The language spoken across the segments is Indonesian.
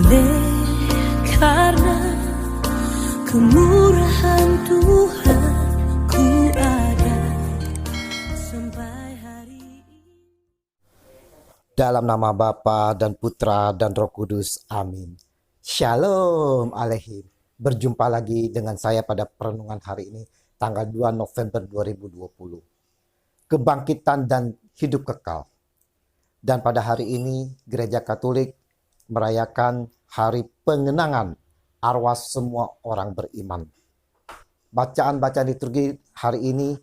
Oleh karena kemurahan Tuhan ku ada sampai hari ini. Dalam nama Bapa dan Putra dan Roh Kudus. Amin. Shalom Aleihim. Berjumpa lagi dengan saya pada perenungan hari ini, tanggal 2 November 2020. Kebangkitan dan hidup kekal. Dan pada hari ini, Gereja Katolik merayakan hari pengenangan arwah semua orang beriman. Bacaan-bacaan liturgi hari ini,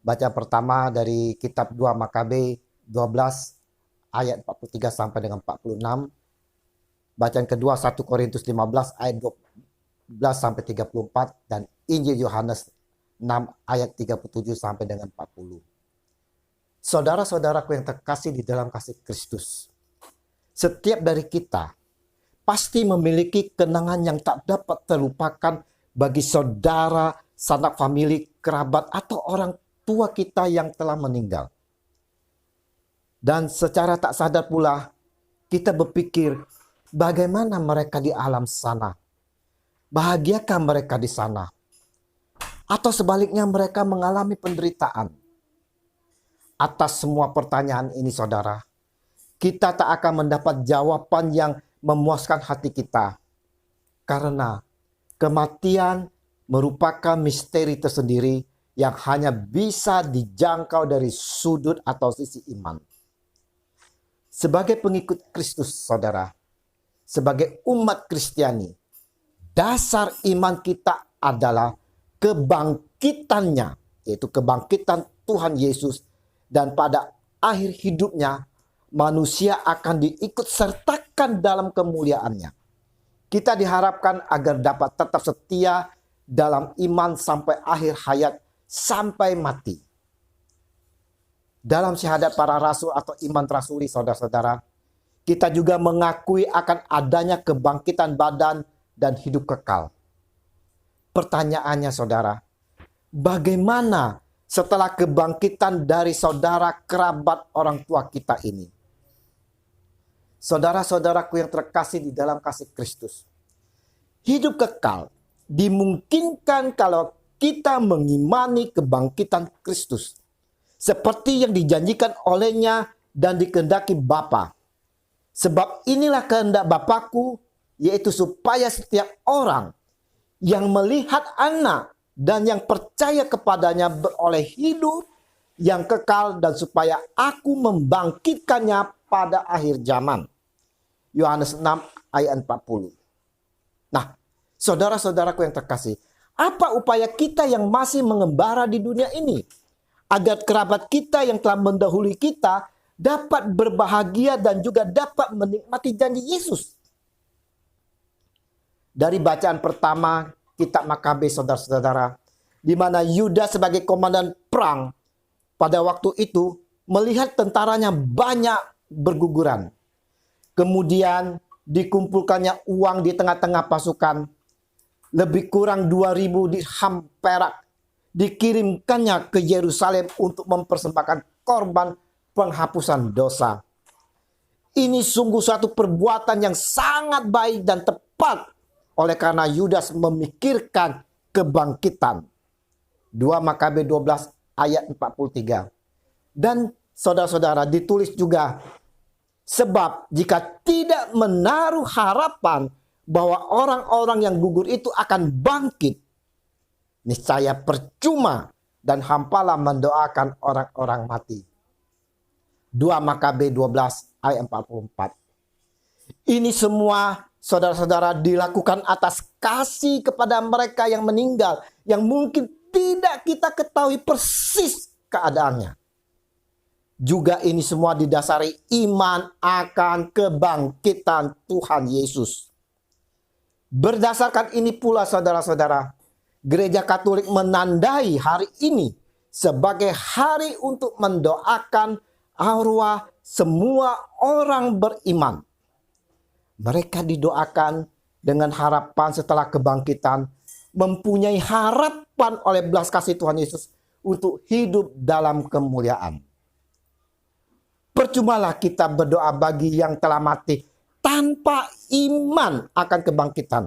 bacaan pertama dari kitab 2 Makabe 12 ayat 43 sampai dengan 46. Bacaan kedua 1 Korintus 15 ayat 12 sampai 34 dan Injil Yohanes 6 ayat 37 sampai dengan 40. Saudara-saudaraku yang terkasih di dalam kasih Kristus, setiap dari kita pasti memiliki kenangan yang tak dapat terlupakan bagi saudara, sanak famili, kerabat, atau orang tua kita yang telah meninggal. Dan secara tak sadar pula, kita berpikir bagaimana mereka di alam sana. Bahagiakah mereka di sana? Atau sebaliknya mereka mengalami penderitaan? Atas semua pertanyaan ini saudara, kita tak akan mendapat jawaban yang memuaskan hati kita. Karena kematian merupakan misteri tersendiri yang hanya bisa dijangkau dari sudut atau sisi iman. Sebagai pengikut Kristus saudara, sebagai umat Kristiani, dasar iman kita adalah kebangkitannya, yaitu kebangkitan Tuhan Yesus. Dan pada akhir hidupnya, manusia akan diikut sertakan dalam kemuliaannya. Kita diharapkan agar dapat tetap setia dalam iman sampai akhir hayat, sampai mati. Dalam syahadat para rasul atau iman rasuli saudara-saudara, kita juga mengakui akan adanya kebangkitan badan dan hidup kekal. Pertanyaannya saudara, bagaimana setelah kebangkitan dari saudara, kerabat, orang tua kita ini? Saudara-saudaraku yang terkasih di dalam kasih Kristus, hidup kekal dimungkinkan kalau kita mengimani kebangkitan Kristus seperti yang dijanjikan olehnya dan dikehendaki Bapa. Sebab inilah kehendak Bapakku, yaitu supaya setiap orang yang melihat anak dan yang percaya kepadanya beroleh hidup yang kekal, dan supaya aku membangkitkannya pada akhir zaman. Yohanes 6 ayat 40. Nah, saudara-saudaraku yang terkasih, apa upaya kita yang masih mengembara di dunia ini agar kerabat kita yang telah mendahului kita dapat berbahagia dan juga dapat menikmati janji Yesus? Dari bacaan pertama kitab Makabe saudara-saudara, di mana Yudas sebagai komandan perang pada waktu itu melihat tentaranya banyak berguguran. Kemudian dikumpulkannya uang di tengah-tengah pasukan, lebih kurang 2.000 dirham perak, dikirimkannya ke Yerusalem untuk mempersembahkan korban penghapusan dosa. Ini sungguh suatu perbuatan yang sangat baik dan tepat, oleh karena Yudas memikirkan kebangkitan. 2 Makabe 12 ayat 43. Dan saudara-saudara, ditulis juga, sebab jika tidak menaruh harapan bahwa orang-orang yang gugur itu akan bangkit, niscaya percuma dan hampalah mendoakan orang-orang mati. 2 Makabe 12 ayat 44. Ini semua saudara-saudara dilakukan atas kasih kepada mereka yang meninggal, yang mungkin tidak kita ketahui persis keadaannya. Juga ini semua didasari iman akan kebangkitan Tuhan Yesus. Berdasarkan ini pula saudara-saudara, Gereja Katolik menandai hari ini sebagai hari untuk mendoakan arwah semua orang beriman. Mereka didoakan dengan harapan setelah kebangkitan mempunyai harapan oleh belas kasih Tuhan Yesus untuk hidup dalam kemuliaan. Percumalah kita berdoa bagi yang telah mati tanpa iman akan kebangkitan.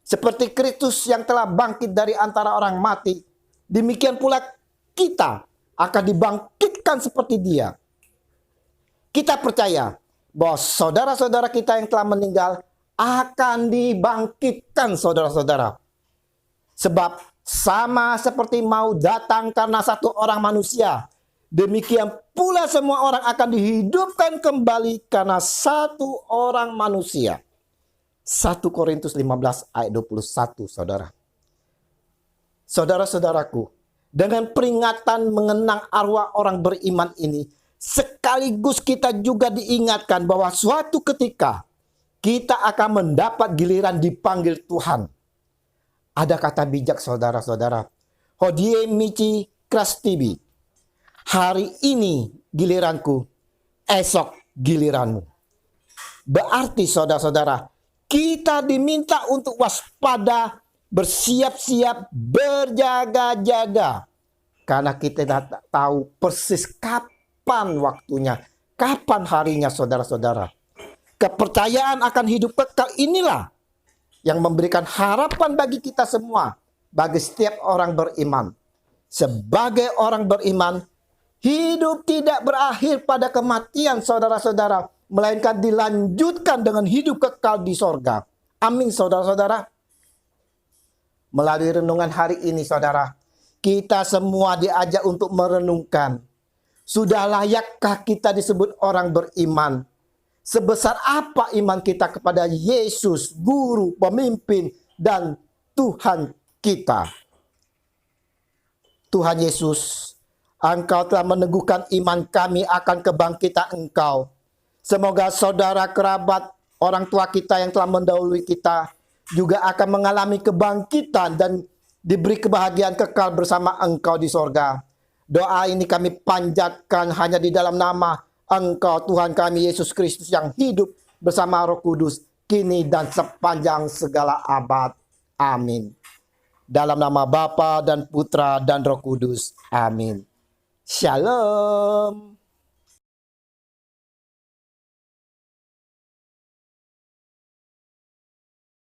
Seperti Kristus yang telah bangkit dari antara orang mati, demikian pula kita akan dibangkitkan seperti Dia. Kita percaya bahwa saudara-saudara kita yang telah meninggal akan dibangkitkan, saudara-saudara. Sebab sama seperti mau datang karena satu orang manusia, demikian pula semua orang akan dihidupkan kembali karena satu orang manusia. 1 Korintus 15 ayat 21, saudara. Saudara-saudaraku, dengan peringatan mengenang arwah orang beriman ini, sekaligus kita juga diingatkan bahwa suatu ketika kita akan mendapat giliran dipanggil Tuhan. Ada kata bijak, saudara-saudara. Hodie mici krastibi. Hari ini giliranku, esok giliranmu. Berarti saudara-saudara, kita diminta untuk waspada, bersiap-siap, berjaga-jaga. Karena kita tidak tahu persis kapan waktunya, kapan harinya, saudara-saudara. Kepercayaan akan hidup kekal inilah yang memberikan harapan bagi kita semua, bagi setiap orang beriman. Sebagai orang beriman, hidup tidak berakhir pada kematian, saudara-saudara, melainkan dilanjutkan dengan hidup kekal di sorga. Amin, saudara-saudara. Melalui renungan hari ini, saudara, kita semua diajak untuk merenungkan, sudah layakkah kita disebut orang beriman? Sebesar apa iman kita kepada Yesus, Guru, Pemimpin, dan Tuhan kita? Tuhan Yesus, Engkau telah meneguhkan iman kami akan kebangkitan Engkau. Semoga saudara, kerabat, orang tua kita yang telah mendahului kita juga akan mengalami kebangkitan dan diberi kebahagiaan kekal bersama Engkau di sorga. Doa ini kami panjatkan hanya di dalam nama Engkau, Tuhan kami Yesus Kristus yang hidup bersama Roh Kudus, kini dan sepanjang segala abad. Amin. Dalam nama Bapa dan Putra dan Roh Kudus. Amin. Shalom.